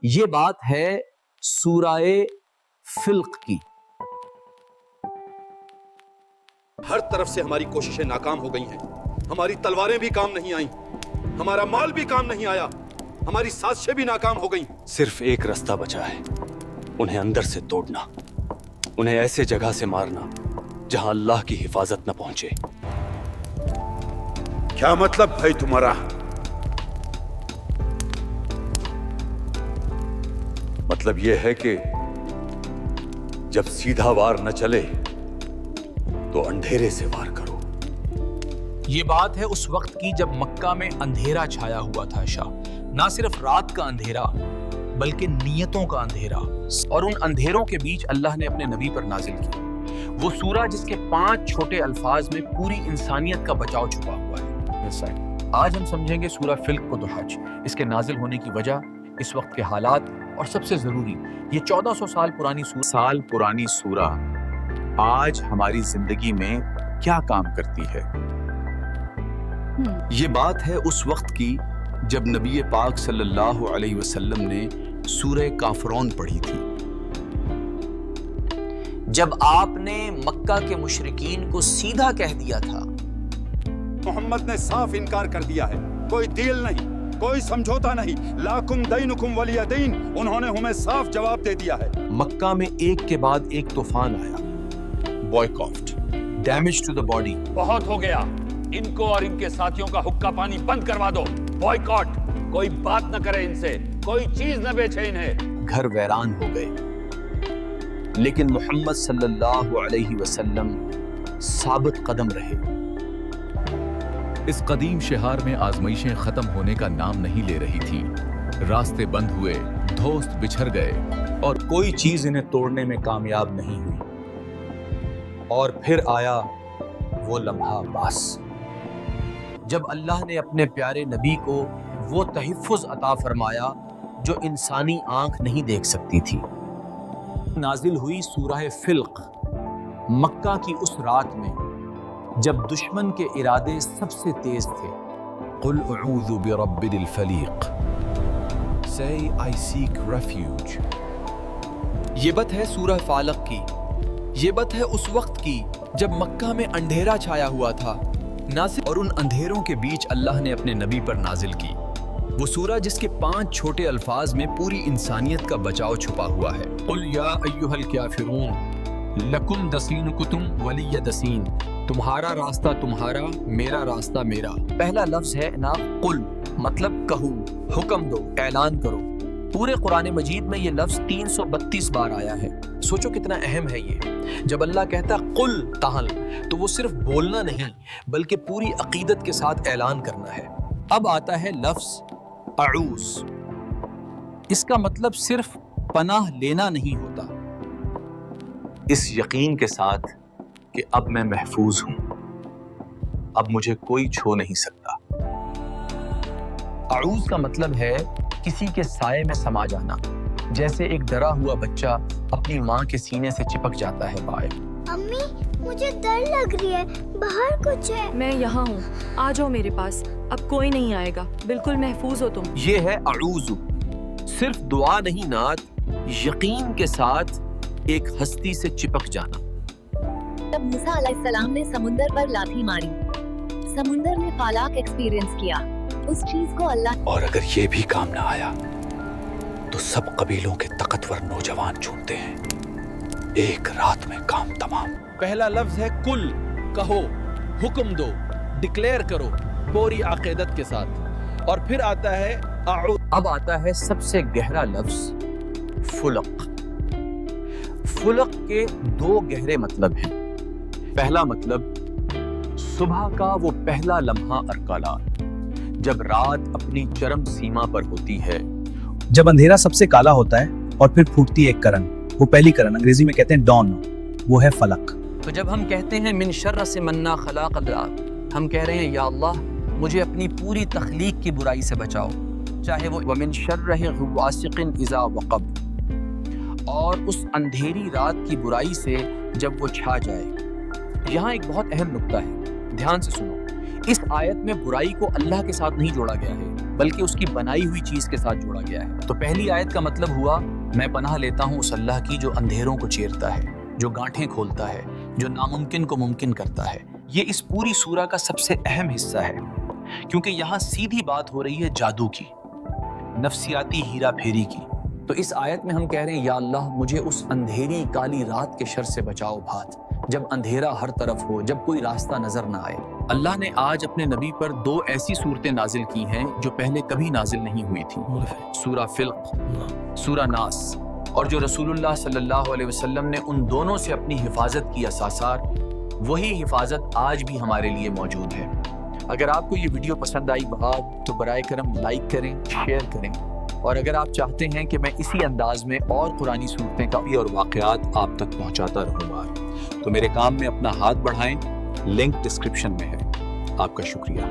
یہ بات ہے سورہ فلق کی۔ ہر طرف سے ہماری کوششیں ناکام ہو گئی ہیں، ہماری تلواریں بھی کام نہیں آئیں، ہمارا مال بھی کام نہیں آیا، ہماری سازشیں بھی ناکام ہو گئیں۔ صرف ایک رستہ بچا ہے، انہیں اندر سے توڑنا، انہیں ایسے جگہ سے مارنا جہاں اللہ کی حفاظت نہ پہنچے۔ کیا مطلب بھائی تمہارا؟ مطلب یہ ہے کہ جب سیدھا وار نہ چلے تو اندھیرے سے وار کرو۔ یہ بات ہے اس وقت کی جب مکہ میں اندھیرا چھایا ہوا تھا شاہ، نہ صرف رات کا اندھیرا بلکہ نیتوں کا اندھیرا، اور ان اندھیروں کے بیچ اللہ نے اپنے نبی پر نازل کی وہ سورہ جس کے 5 چھوٹے الفاظ میں پوری انسانیت کا بچاؤ چھپا ہوا ہے۔ آج ہم سمجھیں گے سورہ فلق کو دہاج، اس کے نازل ہونے کی وجہ، اس وقت کے حالات، اور سب سے ضروری یہ 1400 سال پرانی سورہ آج ہماری زندگی میں کیا کام کرتی ہے۔ یہ بات ہے اس وقت کی جب نبی پاک صلی اللہ علیہ وسلم نے سورہ کافرون پڑھی تھی، جب آپ نے مکہ کے مشرکین کو سیدھا کہہ دیا تھا۔ محمد نے صاف انکار کر دیا ہے، کوئی ڈیل نہیں، کوئی سمجھوتا نہیں، لاکم دینکم ولی دین، انہوں نے ہمیں صاف جواب دے دیا ہے۔ مکہ میں ایک کے بعد ایک طوفان آیا، بوائکاٹ، ڈیمیج ٹو دا باڈی، بہت ہو گیا، ان کو اور ان کے ساتھیوں کا حقہ پانی بند کروا دو، بوائکاٹ، کوئی بات نہ کرے ان سے، کوئی چیز نہ بیچے انہیں، گھر ویران ہو گئے، لیکن محمد صلی اللہ علیہ وسلم ثابت قدم رہے۔ اس قدیم شہار میں آزمائشیں ختم ہونے کا نام نہیں لے رہی تھیں، راستے بند ہوئے، دوست بچھڑ گئے، اور کوئی چیز انہیں توڑنے میں کامیاب نہیں ہوئی۔ اور پھر آیا وہ لمحہ باس، جب اللہ نے اپنے پیارے نبی کو وہ تحفظ عطا فرمایا جو انسانی آنکھ نہیں دیکھ سکتی تھی۔ نازل ہوئی سورہ فلق مکہ کی اس رات میں جب دشمن کے ارادے سب سے تیز تھے۔ قل اعوذ برب الفلیق، say I seek refuge۔ یہ بات ہے سورہ فالق کی، یہ بات ہے اس وقت کی جب مکہ میں اندھیرا چھایا ہوا تھا، نازل، اور ان اندھیروں کے بیچ اللہ نے اپنے نبی پر نازل کی وہ سورہ جس کے 5 چھوٹے الفاظ میں پوری انسانیت کا بچاؤ چھپا ہوا ہے۔ قل یا ایھا الکافرون لکم دسینکم ولی دسین، تمہارا راستہ تمہارا، میرا راستہ میرا۔ پہلا لفظ ہے نا قل، مطلب کہو، حکم دو، اعلان کرو۔ پورے قرآن مجید میں یہ لفظ 332 بار آیا ہے۔ سوچو کتنا اہم ہے یہ۔ جب اللہ کہتا قل تاہل تو وہ صرف بولنا نہیں بلکہ پوری عقیدت کے ساتھ اعلان کرنا ہے۔ اب آتا ہے لفظ اعوذ، اس کا مطلب صرف پناہ لینا نہیں ہوتا، اس یقین کے ساتھ کہ اب میں محفوظ ہوں، اب مجھے کوئی چھو نہیں سکتا۔ اعوذ کا مطلب ہے کسی کے سائے میں سما جانا، جیسے ایک ڈرا ہوا بچہ اپنی ماں کے سینے سے چپک جاتا ہے باہر۔ امی مجھے ڈر لگ رہی ہے، باہر کچھ ہے۔ میں یہاں ہوں، آ جاؤ میرے پاس، اب کوئی نہیں آئے گا، بالکل محفوظ ہو تم۔ یہ ہے اعوذ، صرف دعا نہیں نات، یقین کے ساتھ ایک ہستی سے چپک جانا۔ جب موسیٰ علیہ السلام نے سمندر پر لاٹھی ماری، سمندر نے فالاق ایکسپیرینس کیا، اس چیز کو اللہ، اور اگر یہ بھی کام نہ آیا تو سب قبیلوں کے طاقتور نوجوان چونتے ہیں، ایک رات میں کام تمام۔ پہلا لفظ ہے کل، کہو، حکم دو، ڈکلیئر کرو پوری عقیدت کے ساتھ، اور پھر آتا ہے اعوذ۔ اب آتا ہے سب سے گہرا لفظ فلق۔ فلق کے 2 گہرے مطلب ہیں۔ پہلا مطلب صبح کا وہ پہلا لمحہ ارکالا، جب رات اپنی چرم سیما پر ہوتی ہے، جب اندھیرا سب سے کالا ہوتا ہے اور پھر پھوٹتی ایک کرن، وہ پہلی کرن، انگریزی میں کہتے ہیں ڈان، وہ ہے فلق۔ تو جب ہم کہتے ہیں من شر سے منا خلق اللہ، ہم کہہ رہے ہیں یا اللہ مجھے اپنی پوری تخلیق کی برائی سے بچاؤ، چاہے وہ ومن شر غواسق اذا وقب، اور اس اندھیری رات کی برائی سے جب وہ چھا جائے۔ یہاں ایک بہت اہم نقطہ ہے، دھیان سے سنو۔ اس آیت میں برائی کو اللہ کے ساتھ نہیں جوڑا گیا ہے، بلکہ اس کی بنائی ہوئی چیز کے ساتھ جوڑا گیا ہے۔ تو پہلی آیت کا مطلب ہوا میں پناہ لیتا ہوں اس اللہ کی جو اندھیروں کو چیرتا ہے، جو گانٹھیں کھولتا ہے، جو ناممکن کو ممکن کرتا ہے۔ یہ اس پوری سورہ کا سب سے اہم حصہ ہے، کیونکہ یہاں سیدھی بات ہو رہی ہے جادو کی، نفسیاتی ہیرا پھیری کی۔ تو اس آیت میں ہم کہہ رہے ہیں یا اللہ مجھے اس اندھیری کالی رات کے شر سے بچاؤ بھات، جب اندھیرا ہر طرف ہو، جب کوئی راستہ نظر نہ آئے۔ اللہ نے آج اپنے نبی پر 2 ایسی صورتیں نازل کی ہیں جو پہلے کبھی نازل نہیں ہوئی تھیں، سورہ فلق، سورہ ناس، اور جو رسول اللہ صلی اللہ علیہ وسلم نے ان دونوں سے اپنی حفاظت کی اساسار، وہی حفاظت آج بھی ہمارے لیے موجود ہے۔ اگر آپ کو یہ ویڈیو پسند آئی بات تو برائے کرم لائک کریں، شیئر کریں، اور اگر آپ چاہتے ہیں کہ میں اسی انداز میں اور قرآنی صورتیں کا اور واقعات آپ تک پہنچاتا رہوں گا تو میرے کام میں اپنا ہاتھ بڑھائیں، لنک ڈسکرپشن میں ہے۔ آپ کا شکریہ۔